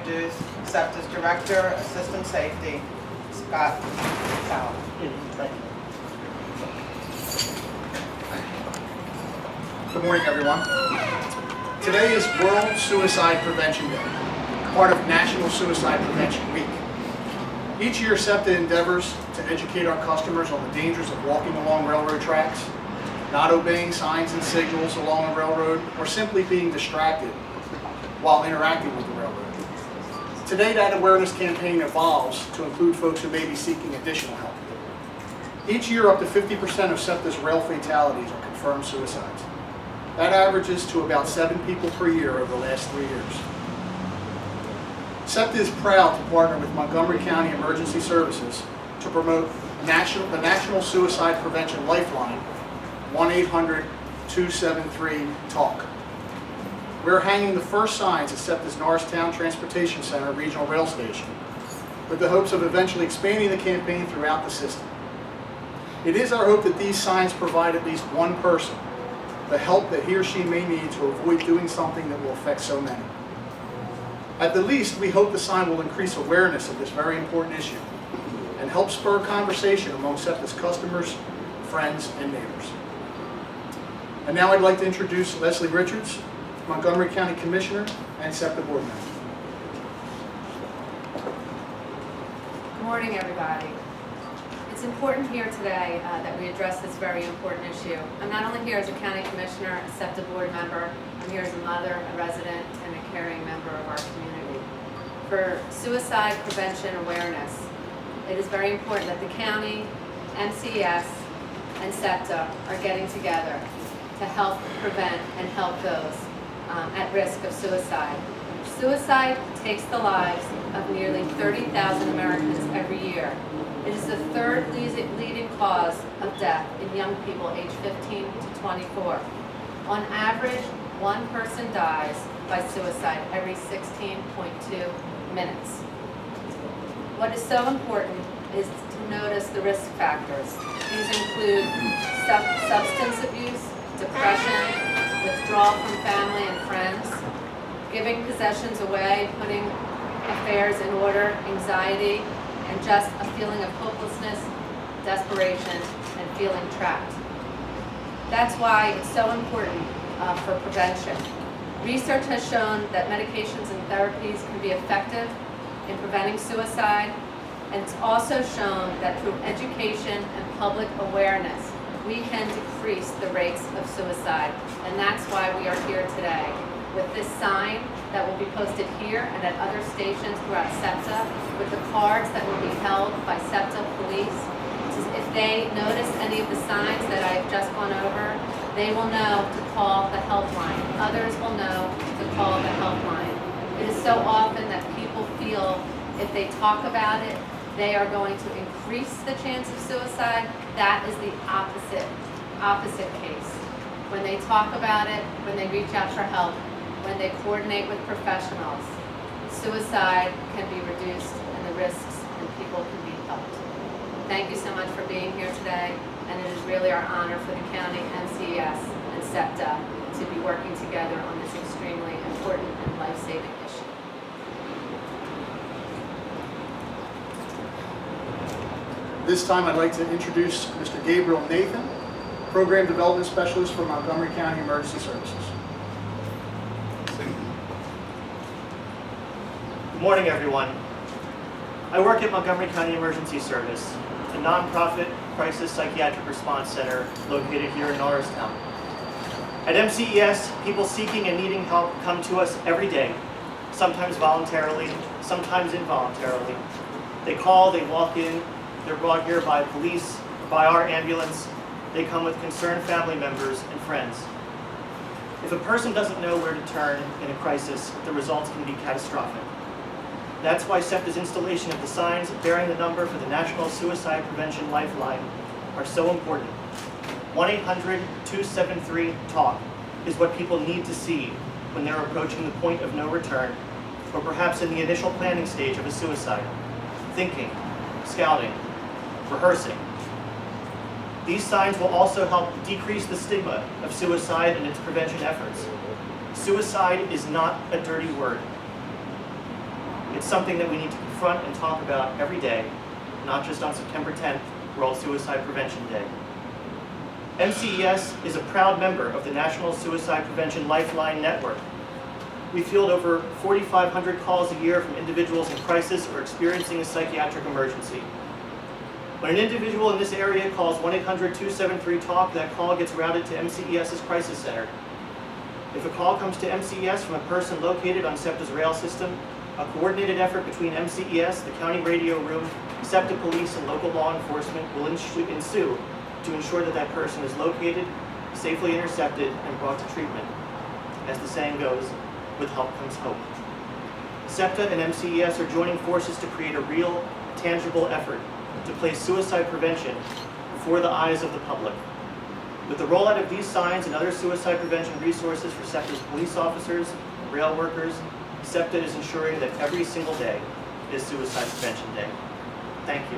introduce SEPTA's Director of System Safety, Scott Powell. Thank you. Good morning, everyone. Today is World Suicide Prevention Day, part of National Suicide Prevention Week. Each year, SEPTA endeavors to educate our customers on the dangers of walking along railroad tracks, not obeying signs and signals along the railroad, or simply being distracted while interacting with the railroad. Today, that awareness campaign evolves to include folks who may be seeking additional help. Each year, up to 50% of SEPTA's rail fatalities are confirmed suicides. That averages to about 7 people per year over the last 3 years. SEPTA is proud to partner with Montgomery County Emergency Services to promote the National Suicide Prevention Lifeline, 1-800-273-TALK. We're hanging the first signs at SEPTA's Norristown Transportation Center Regional Rail Station, with the hopes of eventually expanding the campaign throughout the system. It is our hope that these signs provide at least one person the help that he or she may need to avoid doing something that will affect so many. At the least, we hope the sign will increase awareness of this very important issue and help spur conversation among SEPTA's customers, friends, and neighbors. And now I'd like to introduce Leslie Richards, Montgomery County Commissioner and SEPTA Board Member. Good morning, everybody. It's important here today that we address this very important issue. I'm not only here as a County Commissioner, a SEPTA Board Member, I'm here as a mother, a resident, and a caring member of our community. For suicide prevention awareness, it is very important that the county, MCES, and SEPTA are getting together to help prevent and help those at risk of suicide. Suicide takes the lives of nearly 30,000 Americans every year. It is the third leading cause of death in young people aged 15 to 24. On average, one person dies by suicide every 16.2 minutes. What is so important is to notice the risk factors. These include substance abuse, depression, withdrawal from family and friends, giving possessions away, putting affairs in order, anxiety, and just a feeling of hopelessness, desperation, and feeling trapped. That's why it's so important for prevention. Research has shown that medications and therapies can be effective in preventing suicide, and it's also shown that through education and public awareness, we can decrease the rates of suicide. And that's why we are here today with this sign that will be posted here and at other stations throughout SEPTA, with the cards that will be held by SEPTA police. If they notice any of the signs that I've just gone over, they will know to call the helpline. Others will know to call the helpline. It is so often that people feel if they talk about it, they are going to increase the chance of suicide. That is the opposite case. When they talk about it, when they reach out for help, when they coordinate with professionals, suicide can be reduced and the risks and people can be helped. Thank you so much for being here today, and it is really our honor for the county, MCES, and SEPTA to be working together on this extremely important and life-saving issue. This time I'd like to introduce Mr. Gabriel Nathan, Program Development Specialist for Montgomery County Emergency Services. Good morning, everyone. I work at Montgomery County Emergency Service, a nonprofit crisis psychiatric response center located here in Norristown. At MCES, people seeking and needing help come to us every day, sometimes voluntarily, sometimes involuntarily. They call, they walk in, they're brought here by police, by our ambulance. They come with concerned family members and friends. If a person doesn't know where to turn in a crisis, the results can be catastrophic. That's why SEPTA's installation of the signs bearing the number for the National Suicide Prevention Lifeline are so important. 1-800-273-TALK is what people need to see when they're approaching the point of no return, or perhaps in the initial planning stage of a suicide, thinking, scouting, rehearsing. These signs will also help decrease the stigma of suicide and its prevention efforts. Suicide is not a dirty word. It's something that we need to confront and talk about every day, not just on September 10th, World Suicide Prevention Day. MCES is a proud member of the National Suicide Prevention Lifeline Network. We field over 4,500 calls a year from individuals in crisis or experiencing a psychiatric emergency. When an individual in this area calls 1-800-273-TALK, that call gets routed to MCES's Crisis Center. If a call comes to MCES from a person located on SEPTA's rail system, a coordinated effort between MCES, the county radio room, SEPTA police, and local law enforcement will ensue to ensure that that person is located, safely intercepted, and brought to treatment. As the saying goes, with help comes hope. SEPTA and MCES are joining forces to create a real, tangible effort to place suicide prevention before the eyes of the public. With the rollout of these signs and other suicide prevention resources for SEPTA's police officers, rail workers, SEPTA is ensuring that every single day is Suicide Prevention Day. Thank you.